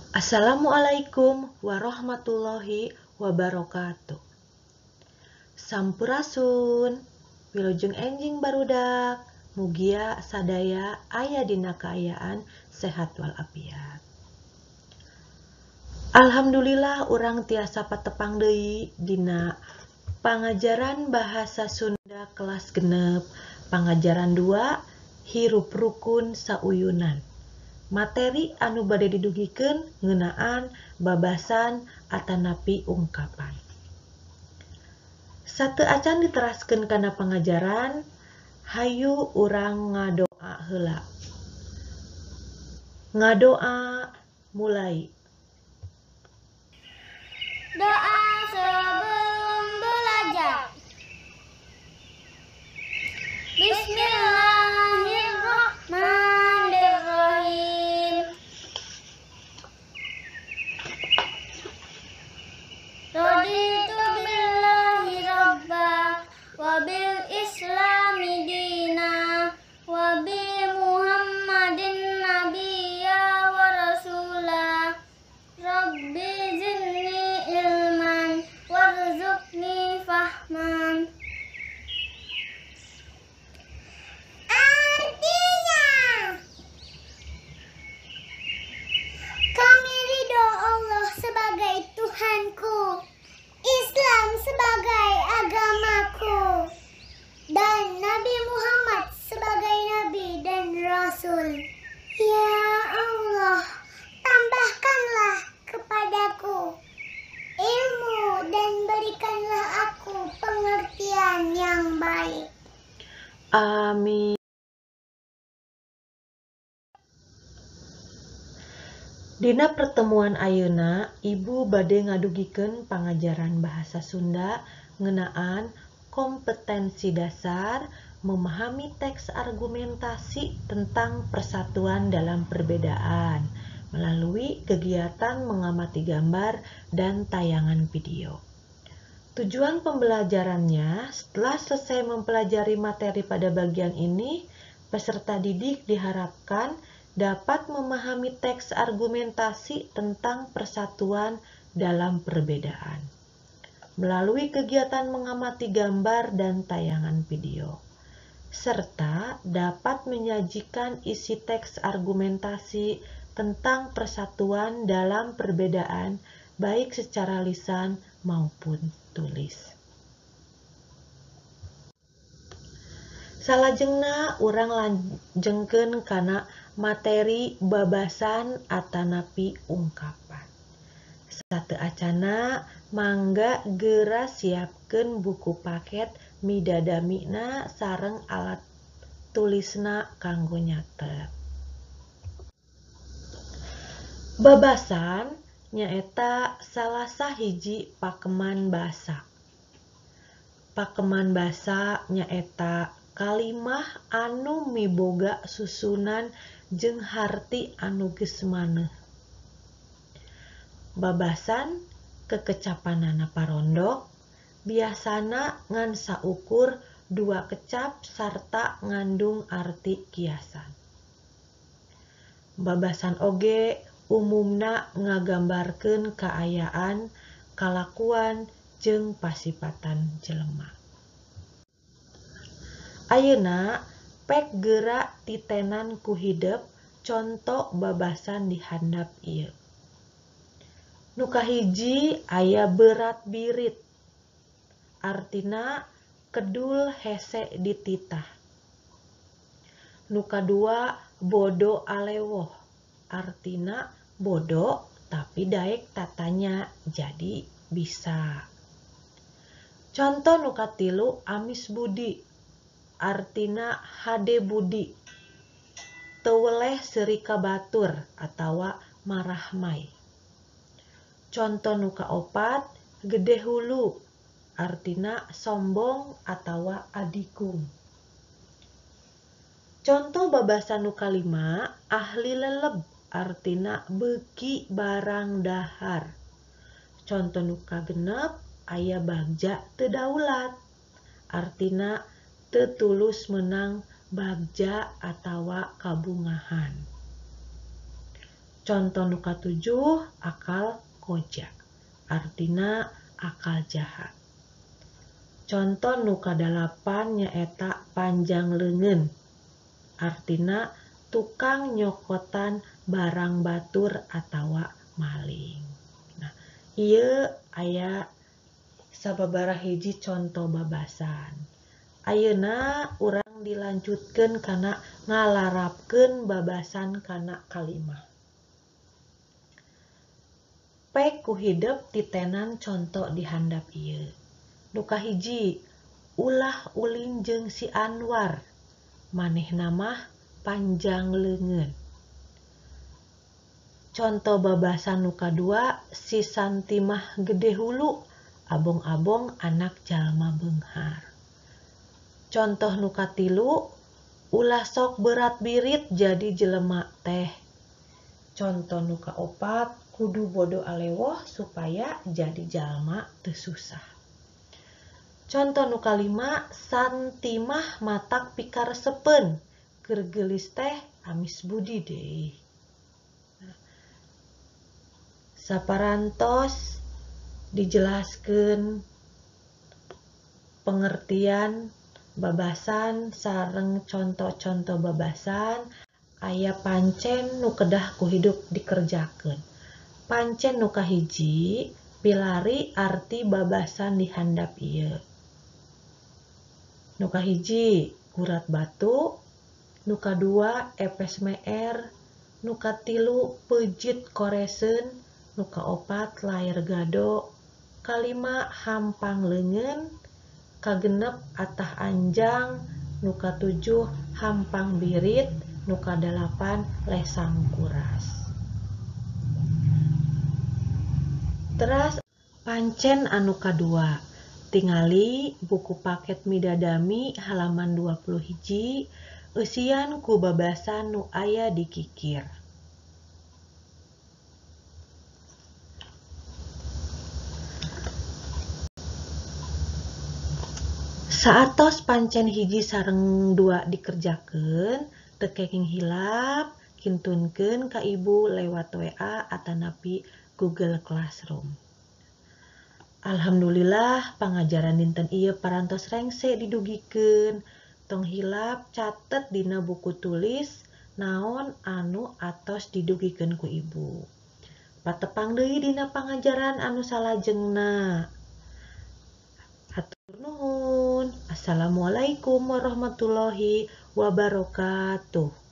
Assalamualaikum warahmatullahi wabarakatuh. Sampurasun, wilujeng enjing barudak, mugia sadaya aya dina kaayaan sehat walafiat. Alhamdulillah urang tiasa patepang deui dina pangajaran bahasa Sunda kelas genep, pangajaran 2 hirup rukun sauyunan. Materi anu bade didugikeun ngeunaan babasan atanapi ungkapan. Sateu acan diteraskeun kana pangajaran, hayu urang ngadoa heula. Ngadoa mulai. Doa sebelum belajar. Bismillahirrahmanirrahim. Raditu billahi rabba wa bil islami dina wa bi Muhammadin nabiyya wa rasula. Rabbi zidni ilman warzuqni fahman. Artinya, kami ridho Allah sebagai Tuhanku, Islam sebagai agamaku, dan Nabi Muhammad sebagai Nabi dan Rasul. Ya Allah, tambahkanlah kepadaku ilmu dan berikanlah aku pengertian yang baik. Amin. Dina pertemuan ayeuna, Ibu bade ngadugikeun pangajaran bahasa Sunda ngeunaan kompetensi dasar memahami teks argumentasi tentang persatuan dalam perbedaan melalui kegiatan mengamati gambar dan tayangan video. Tujuan pembelajarannya, setelah selesai mempelajari materi pada bagian ini, peserta didik diharapkan dapat memahami teks argumentasi tentang persatuan dalam perbedaan melalui kegiatan mengamati gambar dan tayangan video, serta dapat menyajikan isi teks argumentasi tentang persatuan dalam perbedaan baik secara lisan maupun tulis. Salajengna urang lanjengkeun kana materi babasan atanapi ungkapan. Sateu acana mangga geura siapkeun buku paket midadamina sareng alat tulisna kanggo nyatet. Babasan nyaeta salah sahiji pakeman basa. Pakeman basa nyaeta kalimah anu miboga susunan jeung harti anu geus maneh. Babasan kekecapanana parondok, biasana ngan saukur 2 kecap sarta ngandung arti kiasan. Babasan oge umumna ngagambarkeun kaayaan, kalakuan, jeung pasipatan jelema. Ayeuna pek geura titenan ku hidep conto babasan di handap ieu. Nu kahiji aya berat birit, artina kedul hese dititah. Nu kadua bodo alewoh, artina bodo tapi daek tatanya jadi bisa. Contoh nu katilu amis budi, artina hade budi, teu weleh seuri ka batur atawa marah mai. Contoh nu kaopat gede hulu, artina sombong atawa adikung. Contoh babasan nu kalima ahli leleb, artina beuki barang dahar. Contoh nu kagenep aya bagja teu daulat, artina teu tulus meunang bagja atawa kabungahan. Contoh nu katujuh akal koja, artina akal jahat. Contoh nu kadalapan nyaeta panjang leungeun, artina tukang nyokotan barang batur atawa maling. Nah, ieu aya sababaraha hiji contoh babasan. Ayeuna urang dilanjutkeun kana ngalarapkeun babasan kana kalimah. Pek ku hideep titenan contoh di handap ieu. Nu kahiji, ulah ulin jeung si Anwar, manehna mah panjang leungeun. Contoh babasan nu kadua, si Santi mah gede hulu, abong-abong anak jalma beunghar. Contoh nu katilu, ulah sok berat birit jadi jelema teh. Contoh nu kaopat, kudu bodo alewoh supaya jadi jalma teu susah. Contoh nu kalima, Santi mah matak pikaresepeun, keur geulis teh amis budi deui. Saparantos dijelaskeun pengertian babasan sareng contoh-contoh babasan, aya pancen nu kedah ku hidup dikerjakeun. Pancen nu kahiji, pilari arti babasan di handap ieu. Nu kahiji, gurat batu. Nu kadua, epes meer. Nu katilu, peujit koreseun. Nu kaopat, lair gado. Kalima, hampang leungeun. Kagenep, atah anjang. Nu katujuh, hampang birit. Nu kadalapan, lesang kuras. Teras pancen anu kadua, tingali buku paket Midadami halaman 21, eusian ku babasan nu aya di kikir. Saatos pancen hiji sareng dua dikerjakeun, teu kenging hilap, kintunkeun ka ibu lewat WA atanapi Google Classroom. Alhamdulillah pangajaran dinten ieu parantos rengse didugikeun. Tong hilap catet dina buku tulis naon anu atos didugikeun ku ibu. Patepang deui dina pangajaran anu salajengna. Hatur nuhun. Assalamualaikum warahmatullahi wabarakatuh.